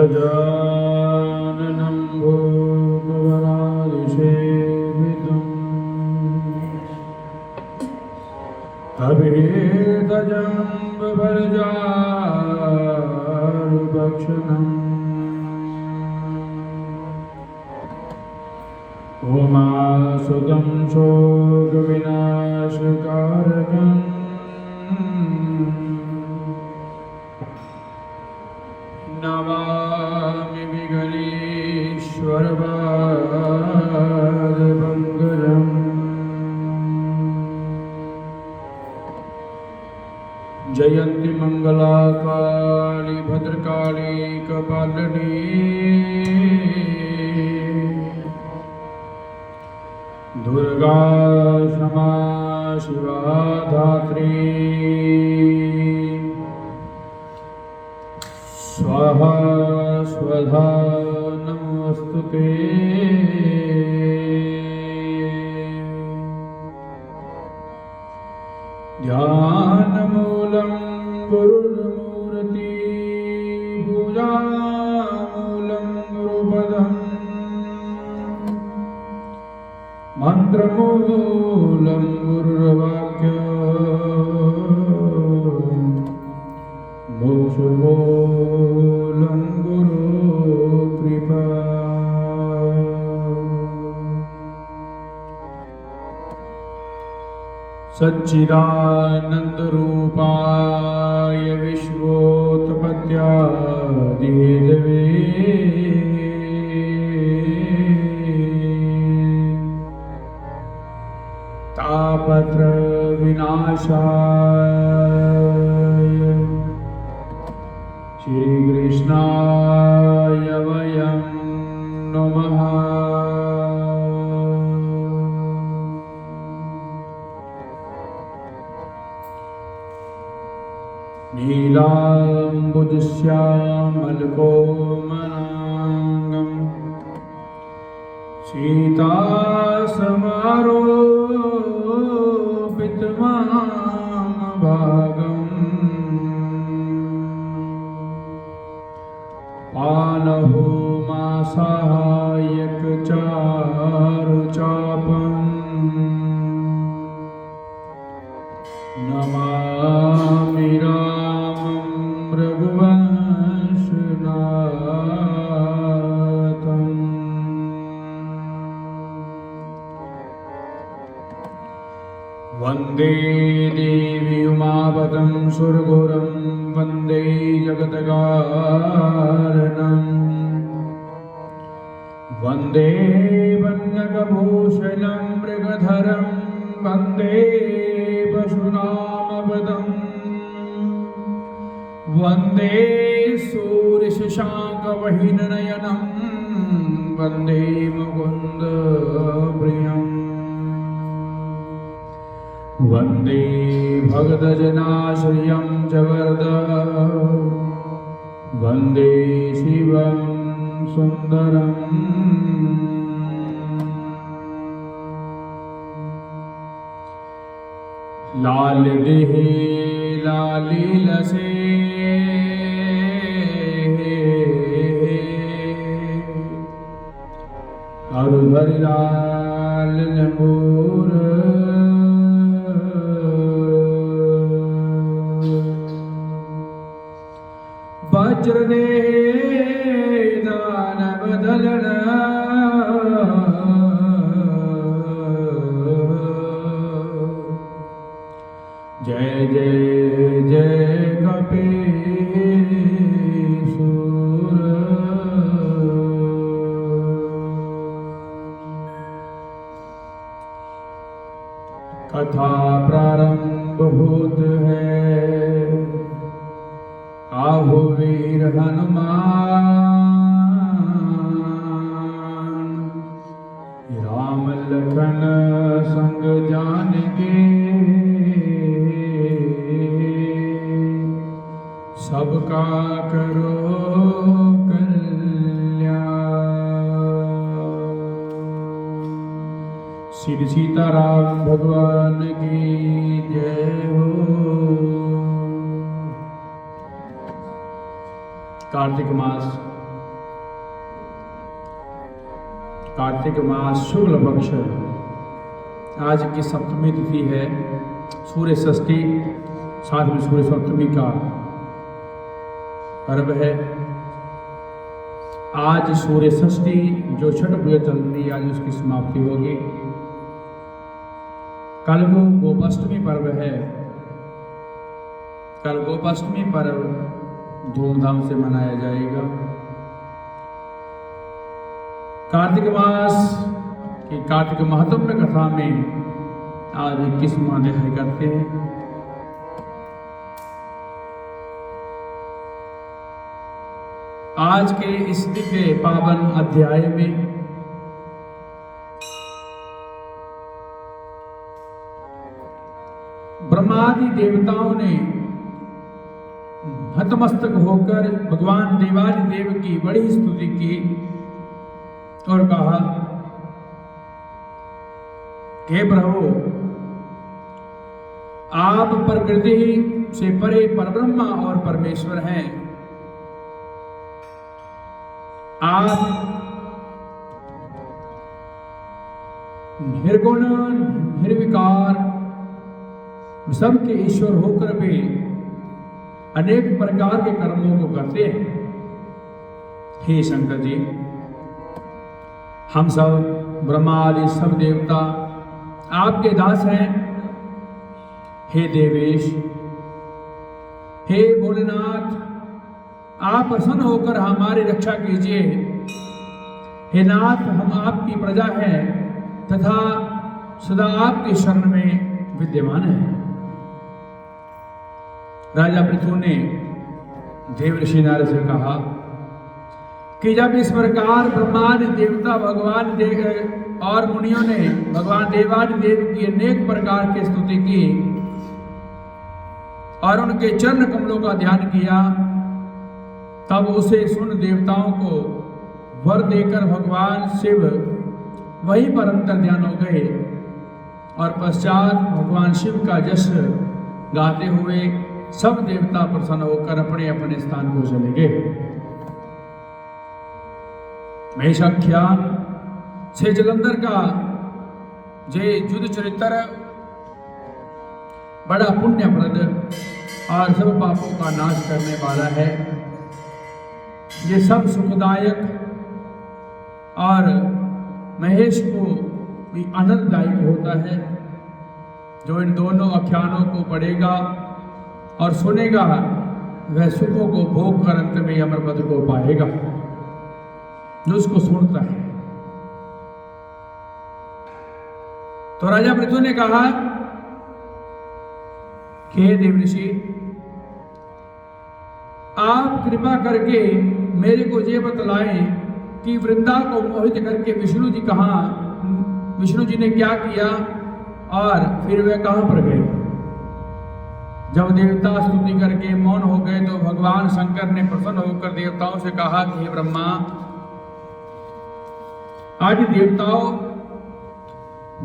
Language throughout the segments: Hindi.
गजाननं भूतगणाधिसेवितम् अभेदजम्बफलचारुभक्षणम् उमासुतं शोकविनाशकारकम् नमामि विघ्नेश्वरपादपङ्कजम् जयन्ति मङ्गलाकाली भद्रकाली कपालिनी दुर्गा क्षमा शिवा धात्री स्वाहा स्वधा नमोस्तुते। ध्यानमूलं गुरुर्मूर्ति पूजामूलं गुरुपदम् मन्त्रमूलं गुरुर्वाक्यम् मोक्षमूलं गुरुकृपा। सच्चिदानन्दरूपाय विश्वोत्पत्त्यादिहेतवे तापत्रविनाशाय श्रीकृष्णाय वयं नमः। नीलाम्बुजश्यामलकोमलाङ्गं सीतासमारोपितवामभागम् पालहो मासायकचारुचापम् नमामि रामं रघुवंशनाथम्। वन्दे देवी उमापतं सुरगुरुं वन्दे जगत्कारणम् वन्दे वन्यकभूषणं मृगधरं वन्दे पशूनामपदम् वन्दे सूर्यशशाङ्कवहिननयनं वन्दे मुकुन्दप्रियम् वन्दे भक्तजनाश्रयं च वरदं वन्दे शिवं सुन्दरम्। लाल देहे लाली लसे हर लाल लंगूर वज्र दे दान बदलना जय जय जय कपीसुर। कथा प्रारंभ होत है आहु वीर हनुमान राम लखन संग जानकी सबका करो कल्याण। श्री सीताराम भगवान की जय हो। कार्तिक मास शुक्ल पक्ष आज की सप्तमी तिथि है, सूर्य षष्ठी, साथ में सूर्य सप्तमी का पर्व है। आज सूर्य षष्ठी जो छठ पूजा चल रही है, आज उसकी समाप्ति होगी। कल को गोपाष्टमी पर्व है। कल गोपाष्टमी पर्व धूमधाम से मनाया जाएगा। कार्तिक मास की कार्तिक महत्वपूर्ण कथा में आज 21वां अध्याय करते हैं। आज के इस दिव्य पावन अध्याय में ब्रह्मादि देवताओं ने नतमस्तक होकर भगवान देवादि देव की बड़ी स्तुति की और कहा, हे प्रभु, आप प्रकृति से परे परब्रह्म और परमेश्वर हैं। आप निर्गुण निर्विकार सबके ईश्वर होकर भी अनेक प्रकार के कर्मों को करते हैं। हे शंकर जी, हम सब ब्रह्मा आदि सब देवता आपके दास हैं। हे देवेश, हे भोलेनाथ, आप प्रसन्न होकर हमारी रक्षा कीजिए। हे नाथ, हम आपकी प्रजा हैं तथा सदा आपकी शरण में विद्यमान हैं। राजा पृथु ने देव ऋषि नारद से कहा कि जब इस प्रकार ब्रह्मादि देवता भगवान देव और मुनियों ने भगवान देवादि देव की अनेक प्रकार की स्तुति की और उनके चरण कमलों का ध्यान किया, तब उसे सुन देवताओं को वर देकर भगवान शिव वहीं पर अंतर ध्यान हो गए और पश्चात भगवान शिव का जश गाते हुए सब देवता प्रसन्न होकर अपने अपने स्थान को चले गए। महेशाख्यान से जलंधर का जे युद्ध चरित्र बड़ा पुण्यप्रद और सब पापों का नाश करने वाला है। ये सब सुखदायक और महेश को भी आनंददायक होता है। जो इन दोनों आख्यानों को पढ़ेगा और सुनेगा, वह सुखों को भोग कर अंत में अमर पद को पाएगा। जो उसको सुनता है। तो राजा पृथु ने कहा कि हे देव ऋषि, आप कृपा करके मेरे को ये बतलाएं कि वृंदा को मोहित करके विष्णु जी ने क्या किया और फिर वे कहां पर गए। जब देवता स्तुति करके मौन हो गए तो भगवान शंकर ने प्रसन्न होकर देवताओं से कहा कि हे ब्रह्मा, आज देवताओं,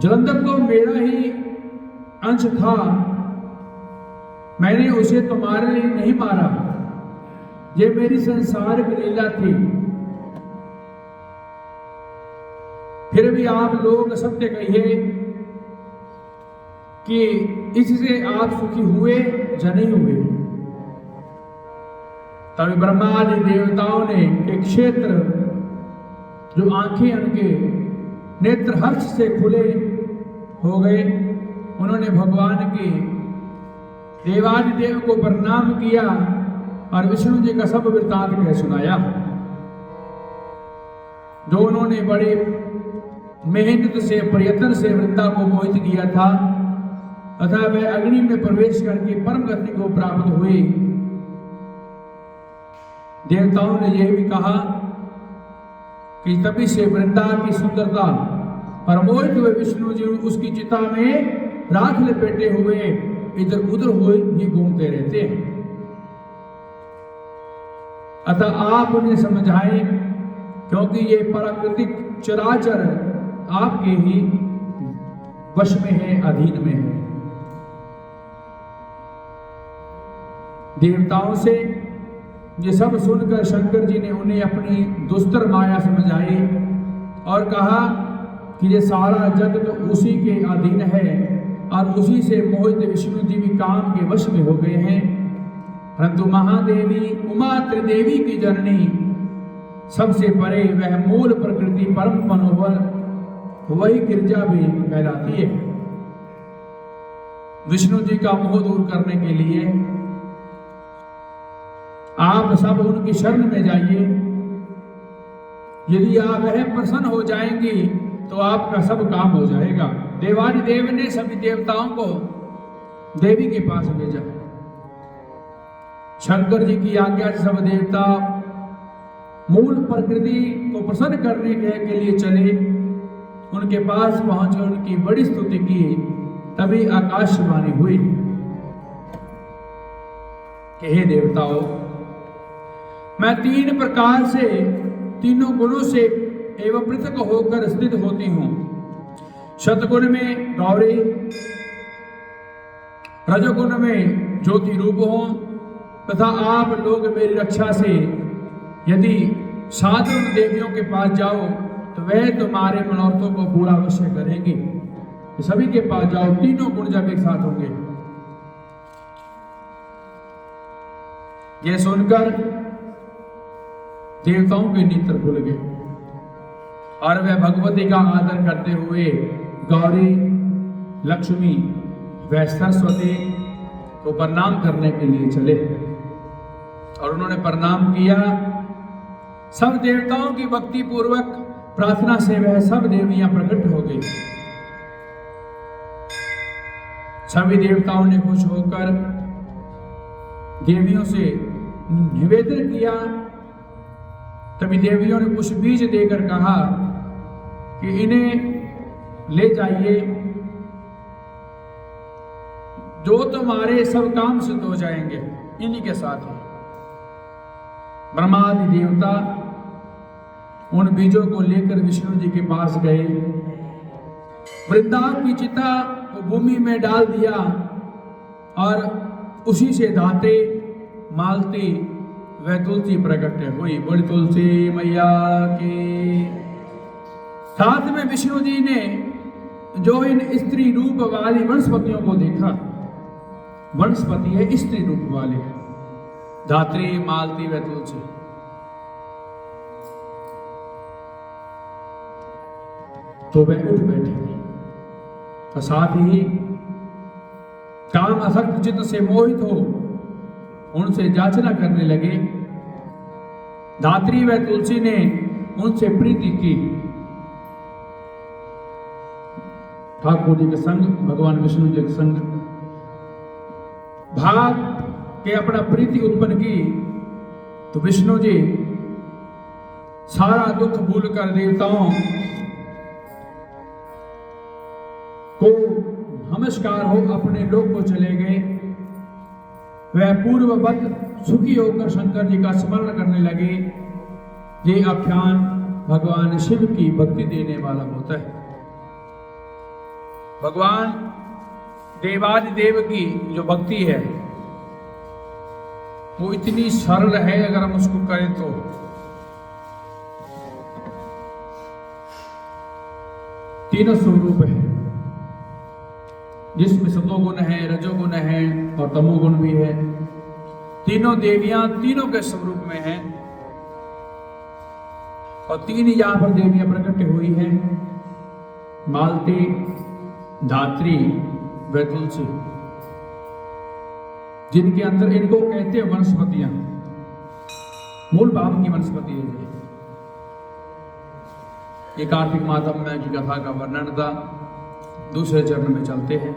जलंधर तो मेरा ही अंश था, मैंने उसे तुम्हारे लिए नहीं मारा, ये मेरी संसार की लीला थी। फिर भी आप लोग सत्य कहिए कि इससे आप सुखी हुए या नहीं हुए। तभी ब्रह्मा आदि देवताओं ने एक क्षेत्र जो आंखें उनके नेत्र हर्ष से खुले हो गए, उन्होंने भगवान के देवादि देव को प्रणाम किया और विष्णु जी का सब वृत्तांत कह सुनाया। जो उन्होंने बड़े मेहनत से प्रयत्न से वृंदा को मोहित किया था तथा वे अग्नि में प्रवेश करके परम गति को प्राप्त हुए। देवताओं ने यह भी कहा कि तभी से वृंदा की सुंदरता पर मोहित हुए विष्णु जी उसकी चिता में राख लपेटे हुए इधर उधर हुए ही घूमते रहते हैं। अतः आप उन्हें समझाएं, क्योंकि ये प्राकृतिक चराचर आपके ही वश में है, अधीन में है। देवताओं से ये सब सुनकर शंकर जी ने उन्हें अपनी दुस्तर माया समझाई और कहा कि ये सारा जग तो उसी के अधीन है और उसी से मोहित विष्णु जी भी काम के वश में हो गए हैं। परंतु महादेवी उमा त्रिदेवी की जननी सबसे परे वह मूल प्रकृति परम मनोहर वही गिरजा भी कहलाती है। विष्णु जी का मोह दूर करने के लिए आप सब उनकी शरण में जाइए। यदि आप वह प्रसन्न हो जाएंगी तो आपका सब काम हो जाएगा। देवाधिदेव ने सभी देवताओं को देवी के पास भेजा। शंकर जी की आज्ञा से सब देवता मूल प्रकृति को प्रसन्न करने के लिए चले। उनके पास पहुंचकर उनकी बड़ी स्तुति की। तभी आकाशवाणी हुई कि हे देवताओं, मैं तीन प्रकार से, तीनों गुणों से एवं पृथक होकर स्थित होती हूं। सतगुण में गौरी, रजोगुण में ज्योति रूप हो तथा आप लोग मेरी रक्षा से यदि साधारण देवियों के पास जाओ तो वह तुम्हारे मनोरथों को पूरा अवश्य करेंगी। सभी के पास जाओ, तीनों गुण जब एक साथ होंगे। यह सुनकर देवताओं के नेत्र खुल गए और वह भगवती का आदर करते हुए गौरी, लक्ष्मी व सरस्वती को प्रणाम करने के लिए चले और उन्होंने प्रणाम किया। सब देवताओं की भक्ति पूर्वक प्रार्थना से वह सब देवियां प्रकट हो गई। सभी देवताओं ने खुश होकर देवियों से निवेदन किया। तभी देवियों ने कुछ बीज देकर कहा कि इन्हें ले जाइए, जो तुम्हारे सब काम सिद्ध हो जाएंगे। इन्हीं के साथ ही ब्रह्मादि देवता उन बीजों को लेकर विष्णु जी के पास गए। वृंदावन की चिता को भूमि में डाल दिया और उसी से धाते, मालती वह तुलसी प्रकट हुई। बोली तुलसी मैया की। साथ में विष्णु जी ने जो इन स्त्री रूप वाली वनस्पतियों को देखा, वनस्पति है स्त्री रूप वाले, धात्री, मालती व तुलसी, तो वह उठ बैठे और साथ ही काम असक्त चित्त से मोहित हो उनसे याचना करने लगे। धात्री व तुलसी ने उनसे प्रीति की। ठाकुर जी के संग, भगवान विष्णु जी के संग भाग के अपना प्रीति उत्पन्न की तो विष्णु जी सारा दुख भूलकर देवताओं को नमस्कार हो अपने लोक को चले गए। वह पूर्ववत सुखी होकर शंकर जी का स्मरण करने लगे। ये आख्यान भगवान शिव की भक्ति देने वाला होता है। भगवान देवादिदेव की जो भक्ति है वो इतनी सरल है, अगर हम उसको करें तो। तीनों स्वरूप है जिसमें सतोगुण है, रजोगुण है और तमोगुण भी है। तीनों देवियां तीनों के स्वरूप में हैं और तीन यहां पर देवियां प्रकट हुई हैं, मालती, धात्री व तुलसी, जिनके अंदर इनको कहते हैं वनस्पतियां, मूल भाव की वनस्पति है। ये कार्तिक मातम में की कथा का वर्णन था। दूसरे चरण में चलते हैं।